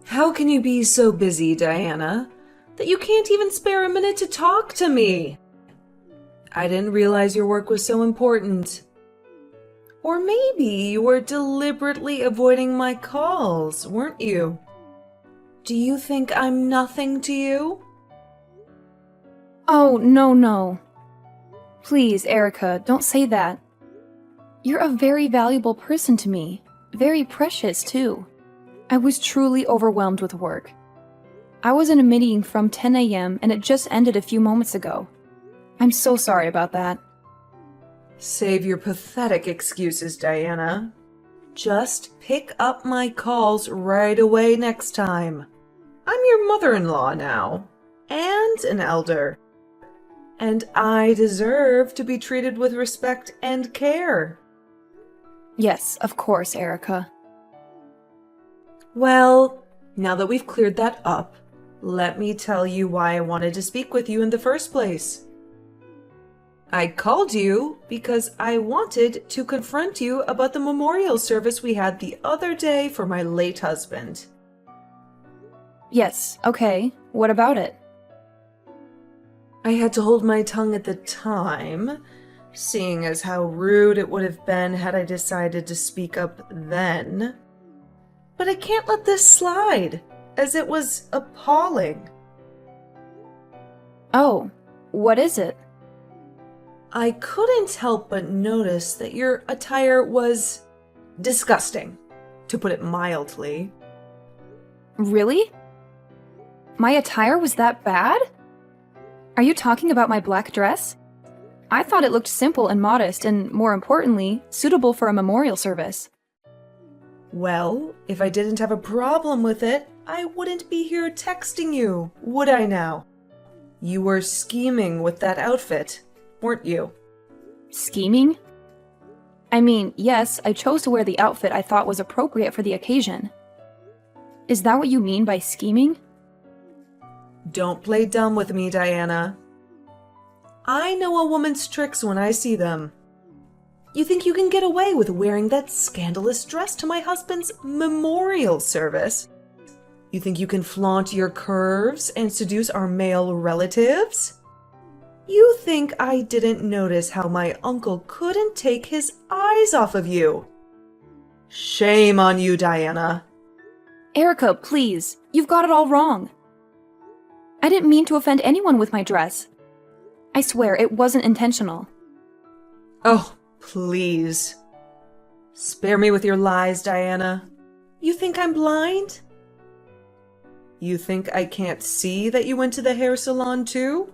How can you be so busy, Diana, that you can't even spare a minute to talk to me? I didn't realize your work was so important. Or maybe you were deliberately avoiding my calls, weren't you? Do you think I'm nothing to you? Oh, no, no. Please, Erica, don't say that. You're a very valuable person to me. Very precious, too. I was truly overwhelmed with work. I was in a meeting from 10 a.m. and it just ended a few moments ago. I'm so sorry about that. Save your pathetic excuses, Diana. Just pick up my calls right away next time. I'm your mother-in-law now, and an elder. And I deserve to be treated with respect and care. Yes, of course, Erica. Well, now that we've cleared that up, let me tell you why I wanted to speak with you in the first place. I called you because I wanted to confront you about the memorial service we had the other day for my late husband. Yes, okay. What about it? I had to hold my tongue at the time, seeing as how rude it would have been had I decided to speak up then. But I can't let this slide, as it was appalling. Oh, what is it? I couldn't help but notice that your attire was disgusting, to put it mildly. Really? My attire was that bad? Are you talking about my black dress? I thought it looked simple and modest and, more importantly, suitable for a memorial service. Well, if I didn't have a problem with it, I wouldn't be here texting you, would I now? You were scheming with that outfit, weren't you? Scheming? I mean, yes, I chose to wear the outfit I thought was appropriate for the occasion. Is that what you mean by scheming? Don't play dumb with me, Diana. I know a woman's tricks when I see them. You think you can get away with wearing that scandalous dress to my husband's memorial service? You think you can flaunt your curves and seduce our male relatives? You think I didn't notice how my uncle couldn't take his eyes off of you? Shame on you, Diana. Erica, please, you've got it all wrong. I didn't mean to offend anyone with my dress. I swear it wasn't intentional. Oh, please. Spare me with your lies, Diana. You think I'm blind? You think I can't see that you went to the hair salon too?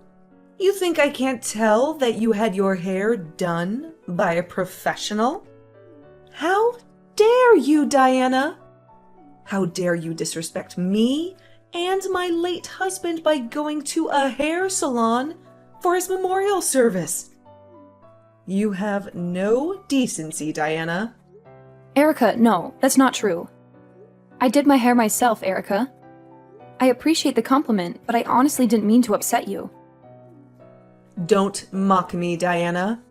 You think I can't tell that you had your hair done by a professional? How dare you, Diana? How dare you disrespect me and my late husband by going to a hair salon for his memorial service? You have no decency, Diana. Erica, no, that's not true. I did my hair myself, Erica. I appreciate the compliment, but I honestly didn't mean to upset you. Don't mock me, Diana.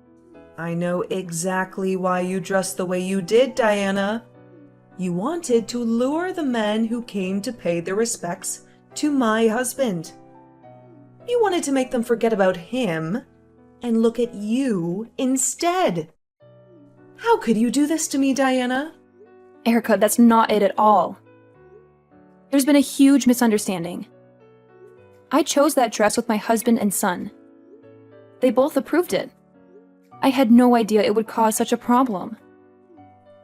I know exactly why you dressed the way you did, Diana. You wanted to lure the men who came to pay their respects to my husband. You wanted to make them forget about him and look at you instead. How could you do this to me, Diana? Erica, that's not it at all. There's been a huge misunderstanding. I chose that dress with my husband and son. They both approved it. I had no idea it would cause such a problem.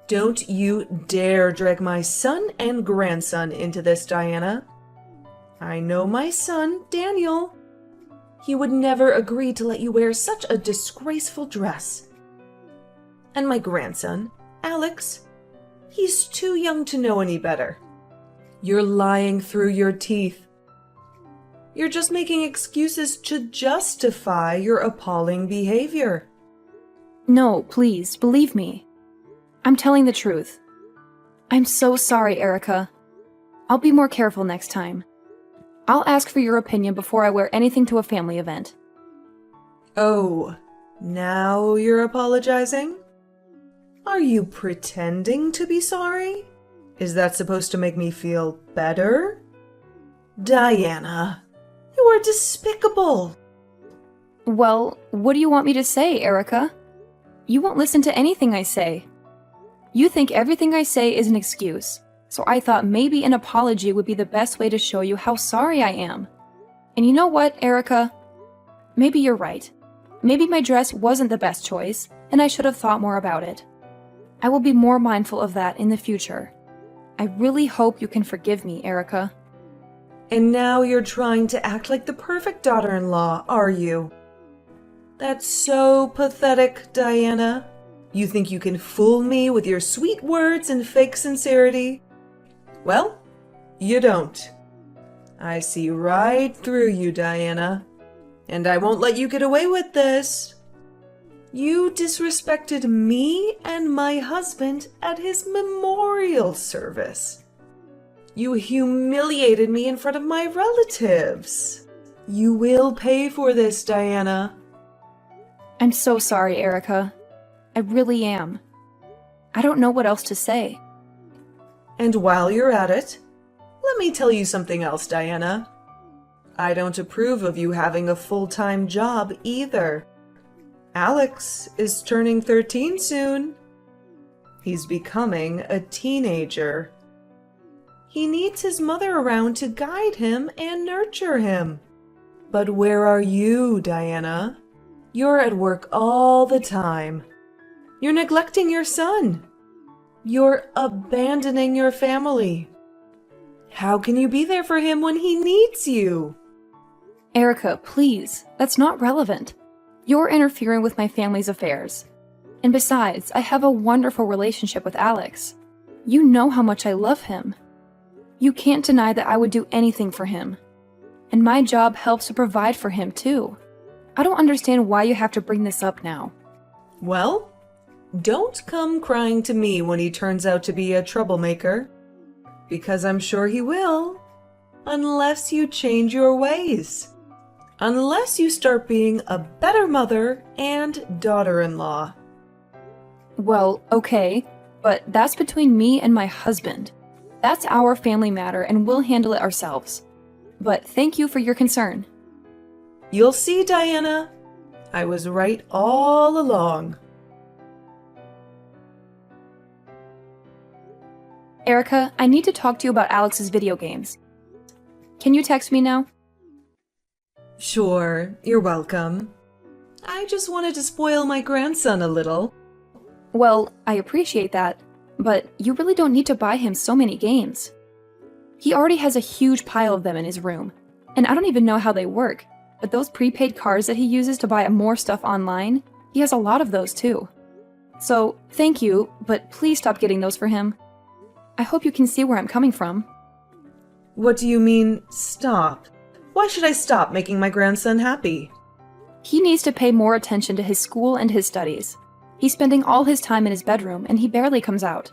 Don't you dare drag my son and grandson into this, Diana. I know my son, Daniel. He would never agree to let you wear such a disgraceful dress. And my grandson, Alex, he's too young to know any better. You're lying through your teeth. You're just making excuses to justify your appalling behavior. No, please, believe me. I'm telling the truth. I'm so sorry, Erica. I'll be more careful next time. I'll ask for your opinion before I wear anything to a family event. Oh, now you're apologizing? Are you pretending to be sorry? Is that supposed to make me feel better? Diana, you are despicable. Well, what do you want me to say, Erica? You won't listen to anything I say. You think everything I say is an excuse, so I thought maybe an apology would be the best way to show you how sorry I am. And you know what, Erica? Maybe you're right. Maybe my dress wasn't the best choice, and I should have thought more about it. I will be more mindful of that in the future. I really hope you can forgive me, Erica. And now you're trying to act like the perfect daughter-in-law, are you? That's so pathetic, Diana. You think you can fool me with your sweet words and fake sincerity? Well, you don't. I see right through you, Diana. And I won't let you get away with this. You disrespected me and my husband at his memorial service. You humiliated me in front of my relatives. You will pay for this, Diana. I'm so sorry, Erica. I really am. I don't know what else to say. And while you're at it, let me tell you something else, Diana. I don't approve of you having a full-time job either. Alex is turning 13 soon. He's becoming a teenager. He needs his mother around to guide him and nurture him. But where are you, Diana? You're at work all the time. You're neglecting your son. You're abandoning your family. How can you be there for him when he needs you? Erica, please, that's not relevant. You're interfering with my family's affairs. And besides, I have a wonderful relationship with Alex. You know how much I love him. You can't deny that I would do anything for him. And my job helps to provide for him, too. I don't understand why you have to bring this up now. Well, don't come crying to me when he turns out to be a troublemaker. Because I'm sure he will. Unless you change your ways. Unless you start being a better mother and daughter-in-law. Well, okay, but that's between me and my husband. That's our family matter and we'll handle it ourselves. But thank you for your concern. You'll see, Diana. I was right all along. Erica, I need to talk to you about Alex's video games. Can you text me now? Sure, you're welcome. I just wanted to spoil my grandson a little. Well, I appreciate that, but you really don't need to buy him so many games. He already has a huge pile of them in his room, and I don't even know how they work, but those prepaid cards that he uses to buy more stuff online, he has a lot of those too. So, thank you, but please stop getting those for him. I hope you can see where I'm coming from. What do you mean, stop? Why should I stop making my grandson happy? He needs to pay more attention to his school and his studies. He's spending all his time in his bedroom, and he barely comes out.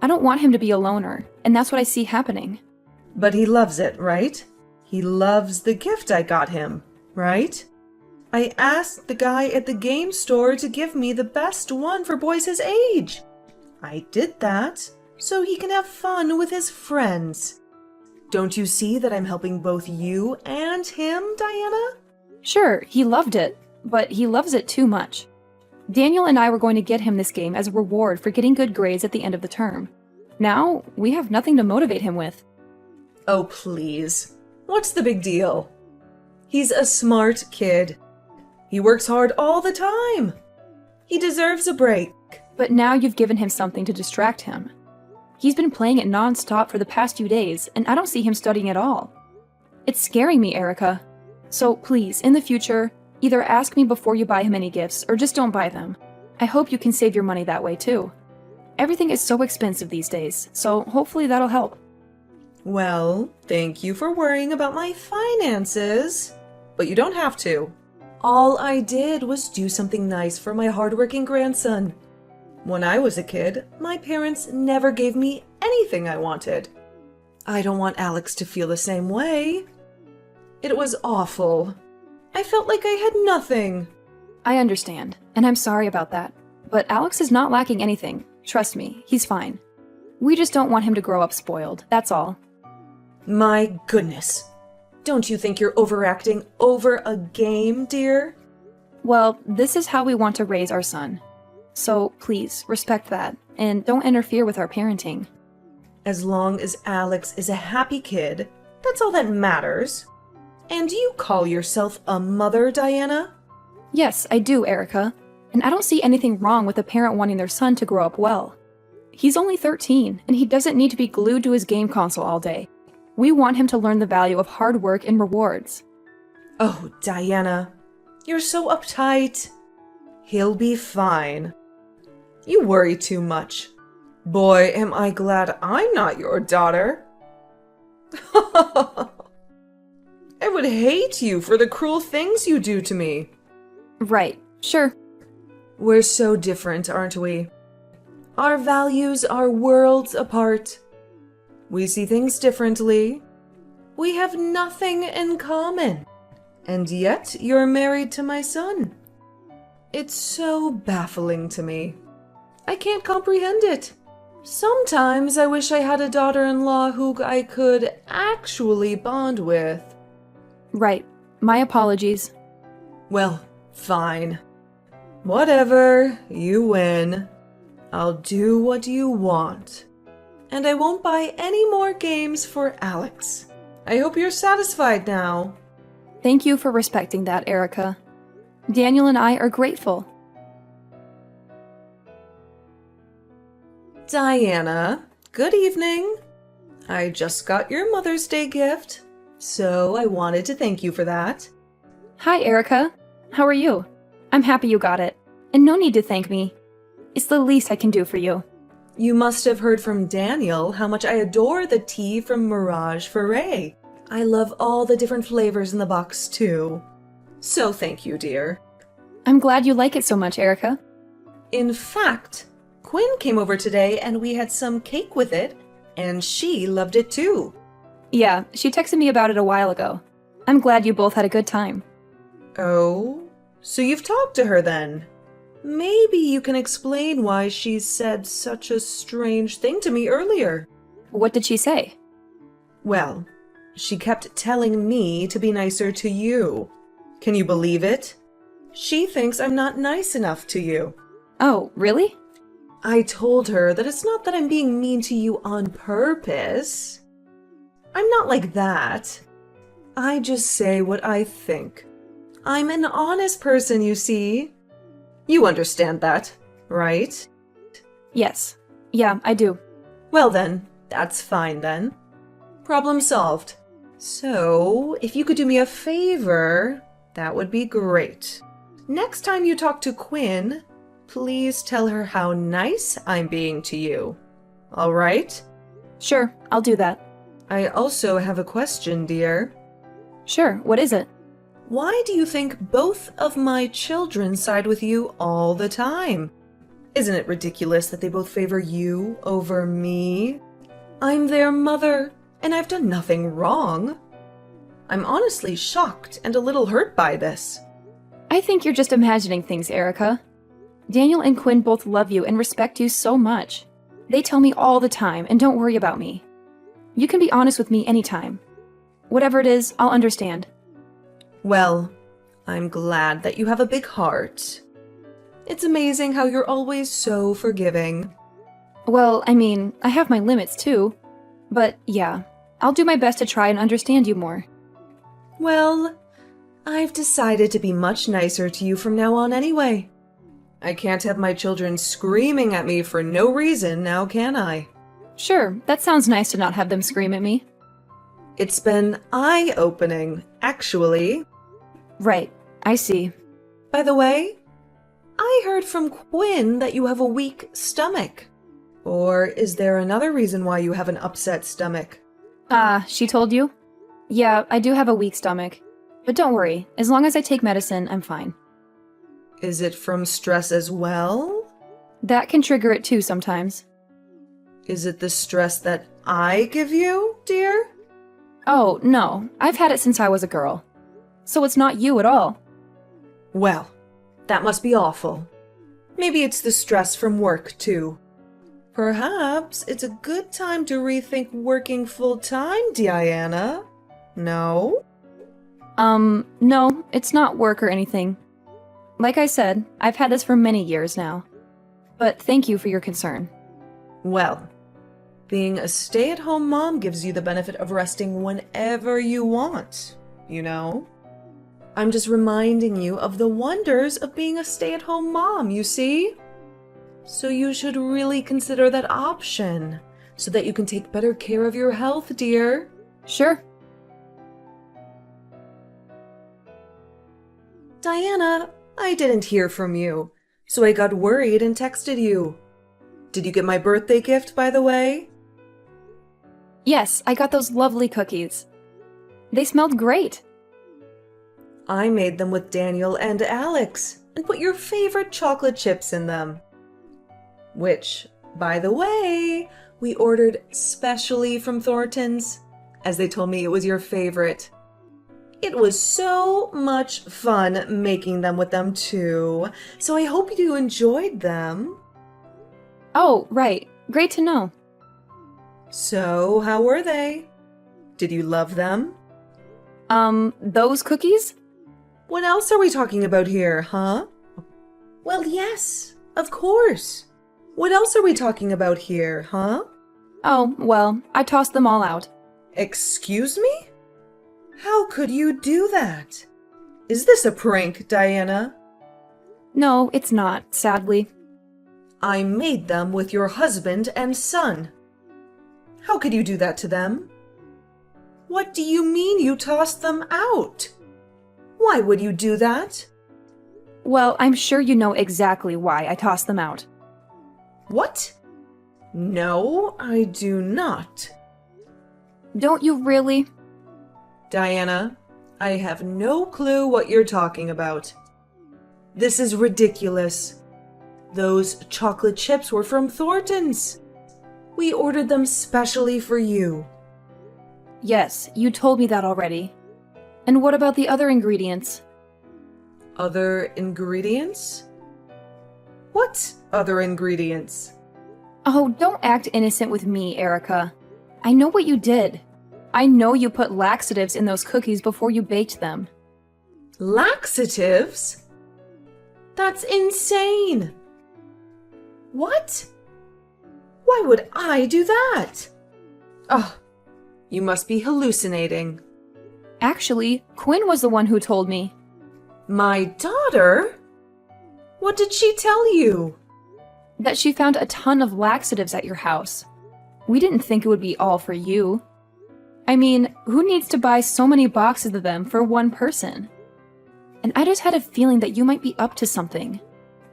I don't want him to be a loner, and that's what I see happening. But he loves it, right? He loves the gift I got him, right? I asked the guy at the game store to give me the best one for boys his age. I did that so he can have fun with his friends. Don't you see that I'm helping both you and him, Diana? Sure, he loved it, but he loves it too much. Daniel and I were going to get him this game as a reward for getting good grades at the end of the term. Now, we have nothing to motivate him with. Oh, please. What's the big deal? He's a smart kid. He works hard all the time. He deserves a break. But now you've given him something to distract him. He's been playing it non-stop for the past few days, and I don't see him studying at all. It's scaring me, Erica. So please, in the future, either ask me before you buy him any gifts, or just don't buy them. I hope you can save your money that way, too. Everything is so expensive these days, so hopefully that'll help. Well, thank you for worrying about my finances. But you don't have to. All I did was do something nice for my hardworking grandson. When I was a kid, my parents never gave me anything I wanted. I don't want Alex to feel the same way. It was awful. I felt like I had nothing. I understand, and I'm sorry about that. But Alex is not lacking anything. Trust me, he's fine. We just don't want him to grow up spoiled, that's all. My goodness. Don't you think you're overacting over a game, dear? Well, this is how we want to raise our son. So please, respect that, and don't interfere with our parenting. As long as Alex is a happy kid, that's all that matters. And you call yourself a mother, Diana? Yes, I do, Erica. And I don't see anything wrong with a parent wanting their son to grow up well. He's only 13, and he doesn't need to be glued to his game console all day. We want him to learn the value of hard work and rewards. Oh, Diana, you're so uptight. He'll be fine. You worry too much. Boy, am I glad I'm not your daughter. I would hate you for the cruel things you do to me. Right, sure. We're so different, aren't we? Our values are worlds apart. We see things differently. We have nothing in common. And yet you're married to my son. It's so baffling to me. I can't comprehend it. Sometimes I wish I had a daughter-in-law who I could actually bond with. Right. My apologies. Well, fine. Whatever, you win. I'll do what you want. And I won't buy any more games for Alex. I hope you're satisfied now. Thank you for respecting that, Erica. Daniel and I are grateful. Diana, good evening. I just got your Mother's Day gift, so I wanted to thank you for that. Hi, Erica. How are you? I'm happy you got it. And no need to thank me. It's the least I can do for you. You must have heard from Daniel how much I adore the tea from Mirage Foray. I love all the different flavors in the box, too. So thank you, dear. I'm glad you like it so much, Erica. In fact, Quinn came over today and we had some cake with it, and she loved it too. Yeah, she texted me about it a while ago. I'm glad you both had a good time. Oh, so you've talked to her then? Maybe you can explain why she said such a strange thing to me earlier. What did she say? Well, she kept telling me to be nicer to you. Can you believe it? She thinks I'm not nice enough to you. Oh, really? I told her that it's not that I'm being mean to you on purpose. I'm not like that. I just say what I think. I'm an honest person, you see. You understand that, right? Yes. Yeah, I do. Well then, that's fine then. Problem solved. So, if you could do me a favor, that would be great. Next time you talk to Quinn, please tell her how nice I'm being to you. All right? Sure, I'll do that. I also have a question, dear. Sure, what is it? Why do you think both of my children side with you all the time? Isn't it ridiculous that they both favor you over me? I'm their mother, and I've done nothing wrong. I'm honestly shocked and a little hurt by this. I think you're just imagining things, Erica. Daniel and Quinn both love you and respect you so much. They tell me all the time, and don't worry about me. You can be honest with me anytime. Whatever it is, I'll understand. Well, I'm glad that you have a big heart. It's amazing how you're always so forgiving. Well, I mean, I have my limits too. But yeah, I'll do my best to try and understand you more. Well, I've decided to be much nicer to you from now on anyway. I can't have my children screaming at me for no reason now, can I? Sure, that sounds nice to not have them scream at me. It's been eye-opening, actually. Right, I see. By the way, I heard from Quinn that you have a weak stomach. Or is there another reason why you have an upset stomach? She told you? Yeah, I do have a weak stomach. But don't worry, as long as I take medicine, I'm fine. Is it from stress as well? That can trigger it too sometimes. Is it the stress that I give you, dear? Oh, no, I've had it since I was a girl. So it's not you at all. Well, that must be awful. Maybe it's the stress from work, too. Perhaps it's a good time to rethink working full-time, Diana. No? No, it's not work or anything. Like I said, I've had this for many years now. But thank you for your concern. Well, being a stay-at-home mom gives you the benefit of resting whenever you want, you know? I'm just reminding you of the wonders of being a stay-at-home mom, you see? So you should really consider that option, so that you can take better care of your health, dear. Sure. Diana, I didn't hear from you, so I got worried and texted you. Did you get my birthday gift, by the way? Yes, I got those lovely cookies. They smelled great. I made them with Daniel and Alex, and put your favorite chocolate chips in them. Which, by the way, we ordered specially from Thornton's, as they told me it was your favorite. It was so much fun making them with them too, so I hope you enjoyed them. Oh, right. Great to know. So, how were they? Did you love them? Those cookies? What else are we talking about here, huh? Well, yes, of course. What else are we talking about here, huh? Oh, well, I tossed them all out. Excuse me? How could you do that? Is this a prank, Diana? No, it's not, sadly. I made them with your husband and son. How could you do that to them? What do you mean you tossed them out? Why would you do that? Well, I'm sure you know exactly why I tossed them out. What? No, I do not. Don't you really? Diana, I have no clue what you're talking about. This is ridiculous. Those chocolate chips were from Thornton's. We ordered them specially for you. Yes, you told me that already. And what about the other ingredients? Other ingredients? What other ingredients? Oh, don't act innocent with me, Erica. I know what you did. I know you put laxatives in those cookies before you baked them. Laxatives? That's insane! What? Why would I do that? Oh, you must be hallucinating. Actually, Quinn was the one who told me. My daughter? What did she tell you? That she found a ton of laxatives at your house. We didn't think it would be all for you. I mean, who needs to buy so many boxes of them for one person? And I just had a feeling that you might be up to something.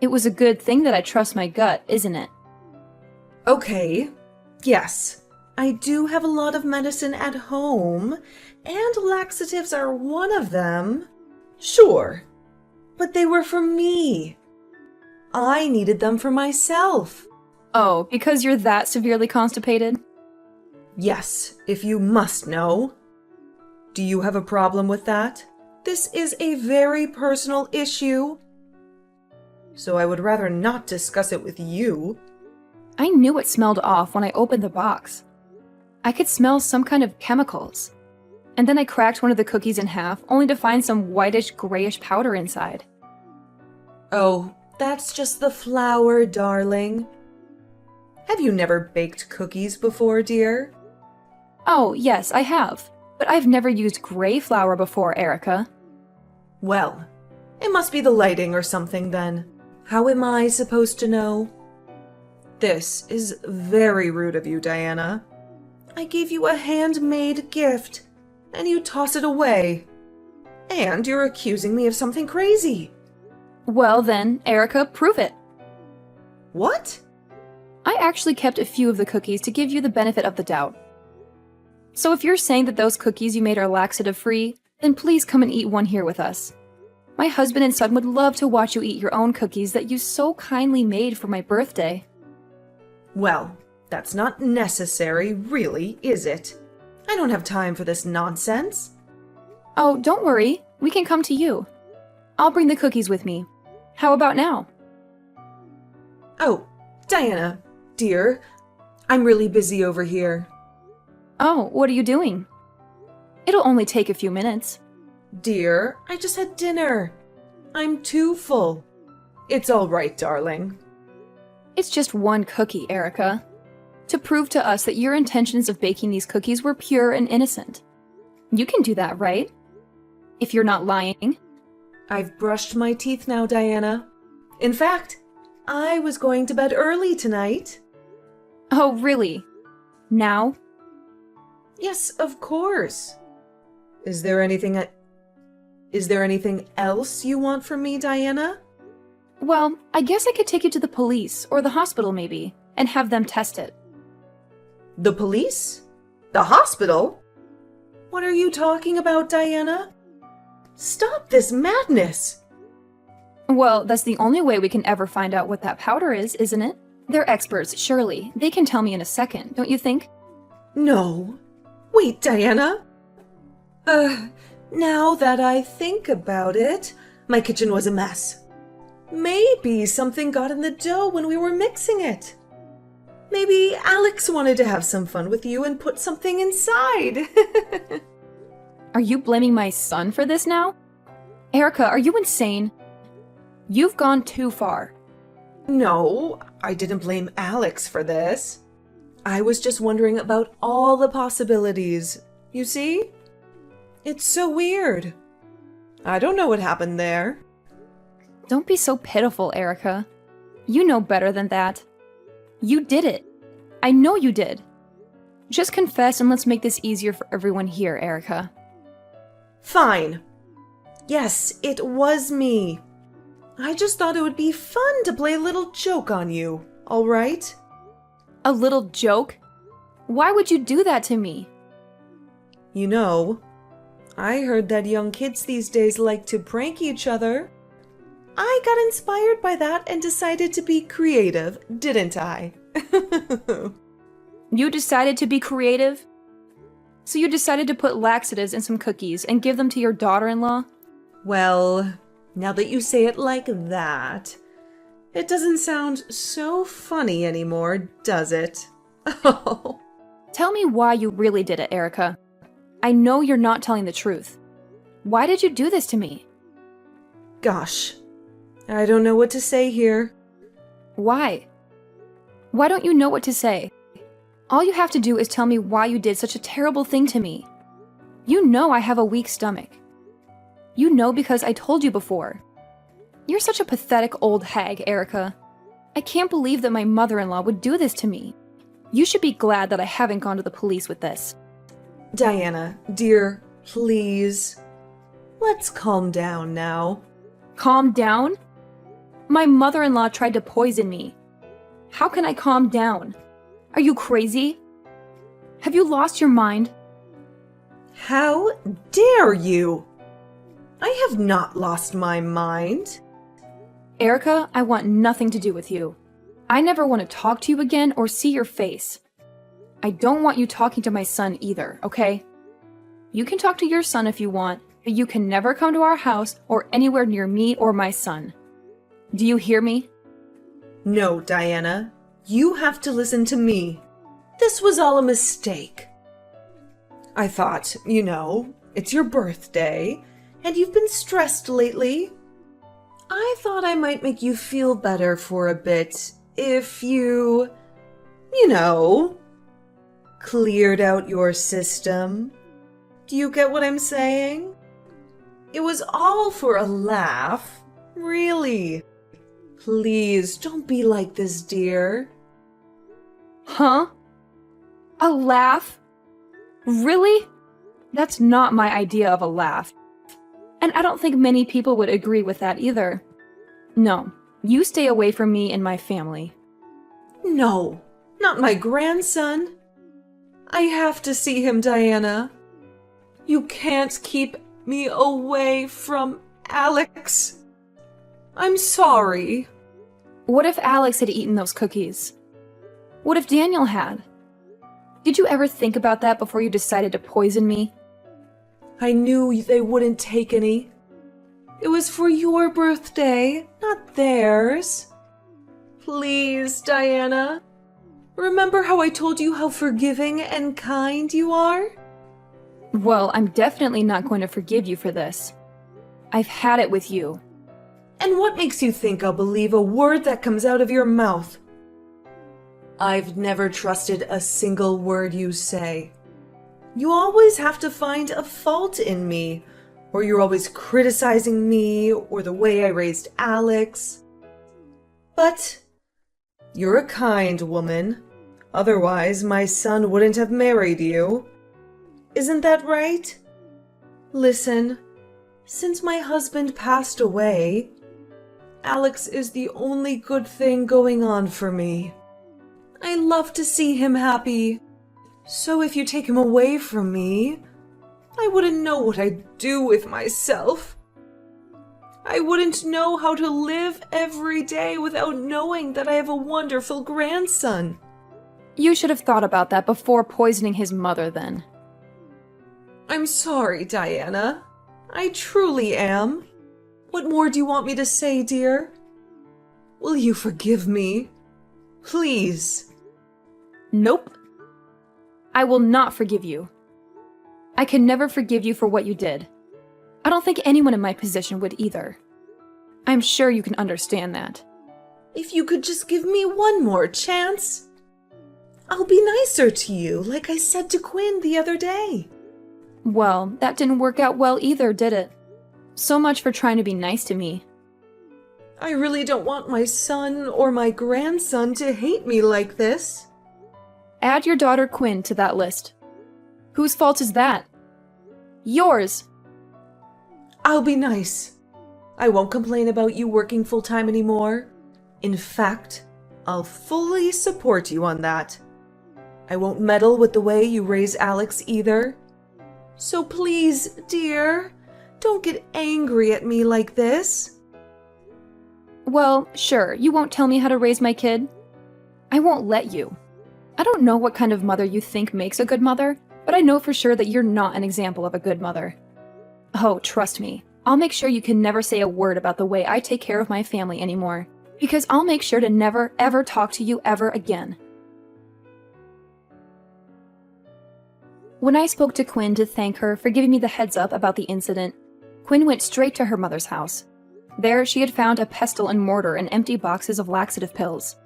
It was a good thing that I trust my gut, isn't it? Okay, yes, I do have a lot of medicine at home, and laxatives are one of them. Sure, but they were for me. I needed them for myself. Oh, because you're that severely constipated? Yes, if you must know. Do you have a problem with that? This is a very personal issue. So I would rather not discuss it with you. I knew it smelled off when I opened the box. I could smell some kind of chemicals. And then I cracked one of the cookies in half, only to find some whitish, grayish powder inside. Oh, that's just the flour, darling. Have you never baked cookies before, dear? Oh, yes, I have. But I've never used gray flour before, Erica. Well, it must be the lighting or something then. How am I supposed to know? This is very rude of you, Diana. I gave you a handmade gift, and you toss it away. And you're accusing me of something crazy. Well then, Erica, prove it. What? I actually kept a few of the cookies to give you the benefit of the doubt. So if you're saying that those cookies you made are laxative-free, then please come and eat one here with us. My husband and son would love to watch you eat your own cookies that you so kindly made for my birthday. Well, that's not necessary, really, is it? I don't have time for this nonsense. Oh, don't worry. We can come to you. I'll bring the cookies with me. How about now? Oh, Diana, dear, I'm really busy over here. Oh, what are you doing? It'll only take a few minutes. Dear, I just had dinner. I'm too full. It's all right, darling. It's just one cookie, Erica. To prove to us that your intentions of baking these cookies were pure and innocent. You can do that, right? If you're not lying. I've brushed my teeth now, Diana. In fact, I was going to bed early tonight. Oh, really? Now? Yes, of course. Is there anything else you want from me, Diana? Well, I guess I could take you to the police or the hospital maybe, and have them test it. The police? The hospital? What are you talking about, Diana? Stop this madness! Well, that's the only way we can ever find out what that powder is, isn't it? They're experts, surely. They can tell me in a second, don't you think? No. Wait, Diana. Now that I think about it, my kitchen was a mess. Maybe something got in the dough when we were mixing it. Maybe Alex wanted to have some fun with you and put something inside. Are you blaming my son for this now? Erica, are you insane? You've gone too far. No, I didn't blame Alex for this. I was just wondering about all the possibilities. You see? It's so weird. I don't know what happened there. Don't be so pitiful, Erica. You know better than that. You did it. I know you did. Just confess and let's make this easier for everyone here, Erica. Fine. Yes, it was me. I just thought it would be fun to play a little joke on you, all right? A little joke? Why would you do that to me? You know, I heard that young kids these days like to prank each other. I got inspired by that and decided to be creative, didn't I? You decided to be creative? So you decided to put laxatives in some cookies and give them to your daughter-in-law? Well, now that you say it like that, it doesn't sound so funny anymore, does it? Oh. Tell me why you really did it, Erica. I know you're not telling the truth. Why did you do this to me? Gosh, I don't know what to say here. Why? Why don't you know what to say? All you have to do is tell me why you did such a terrible thing to me. You know I have a weak stomach. You know because I told you before. You're such a pathetic old hag, Erica. I can't believe that my mother-in-law would do this to me. You should be glad that I haven't gone to the police with this. Diana, dear, please. Let's calm down now. Calm down? My mother-in-law tried to poison me. How can I calm down? Are you crazy? Have you lost your mind? How dare you? I have not lost my mind. Erica, I want nothing to do with you. I never want to talk to you again or see your face. I don't want you talking to my son either, okay? You can talk to your son if you want, but you can never come to our house or anywhere near me or my son. Do you hear me? No, Diana. You have to listen to me. This was all a mistake. I thought, you know, it's your birthday, and you've been stressed lately. I thought I might make you feel better for a bit if you know, cleared out your system. Do you get what I'm saying? It was all for a laugh. Really. Please, don't be like this, dear. Huh? A laugh? Really? That's not my idea of a laugh. And I don't think many people would agree with that either. No, you stay away from me and my family. No, not my grandson. I have to see him, Diana. You can't keep me away from Alex. I'm sorry. What if Alex had eaten those cookies? What if Daniel had? Did you ever think about that before you decided to poison me? I knew they wouldn't take any. It was for your birthday, not theirs. Please, Diana. Remember how I told you how forgiving and kind you are? Well, I'm definitely not going to forgive you for this. I've had it with you. And what makes you think I'll believe a word that comes out of your mouth? I've never trusted a single word you say. You always have to find a fault in me, or you're always criticizing me or the way I raised Alex. But you're a kind woman. Otherwise, my son wouldn't have married you. Isn't that right? Listen, since my husband passed away, Alex is the only good thing going on for me. I love to see him happy. So if you take him away from me, I wouldn't know what I'd do with myself. I wouldn't know how to live every day without knowing that I have a wonderful grandson. You should have thought about that before poisoning his mother then. I'm sorry, Diana. I truly am. What more do you want me to say, dear? Will you forgive me? Please. Nope. I will not forgive you. I can never forgive you for what you did. I don't think anyone in my position would either. I'm sure you can understand that. If you could just give me one more chance, I'll be nicer to you, like I said to Quinn the other day. Well, that didn't work out well either, did it? So much for trying to be nice to me. I really don't want my son or my grandson to hate me like this. Add your daughter Quinn to that list. Whose fault is that? Yours! I'll be nice. I won't complain about you working full-time anymore. In fact, I'll fully support you on that. I won't meddle with the way you raise Alex either. So please, dear, don't get angry at me like this. Well, sure, you won't tell me how to raise my kid. I won't let you. I don't know what kind of mother you think makes a good mother, but I know for sure that you're not an example of a good mother. Oh, trust me, I'll make sure you can never say a word about the way I take care of my family anymore, because I'll make sure to never, ever talk to you ever again. When I spoke to Quinn to thank her for giving me the heads up about the incident, Quinn went straight to her mother's house. There, she had found a pestle and mortar and empty boxes of laxative pills.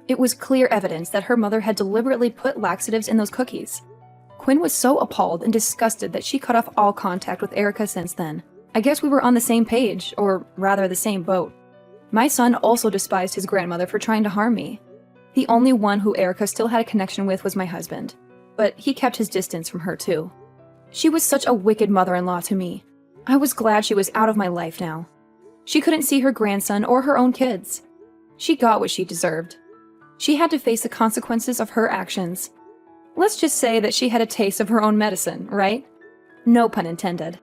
It was clear evidence that her mother had deliberately put laxatives in those cookies. Quinn was so appalled and disgusted that she cut off all contact with Erica since then. I guess we were on the same page, or rather the same boat. My son also despised his grandmother for trying to harm me. The only one who Erica still had a connection with was my husband, but he kept his distance from her too. She was such a wicked mother-in-law to me. I was glad she was out of my life now. She couldn't see her grandson or her own kids. She got what she deserved. She had to face the consequences of her actions. Let's just say that she had a taste of her own medicine, right? No pun intended.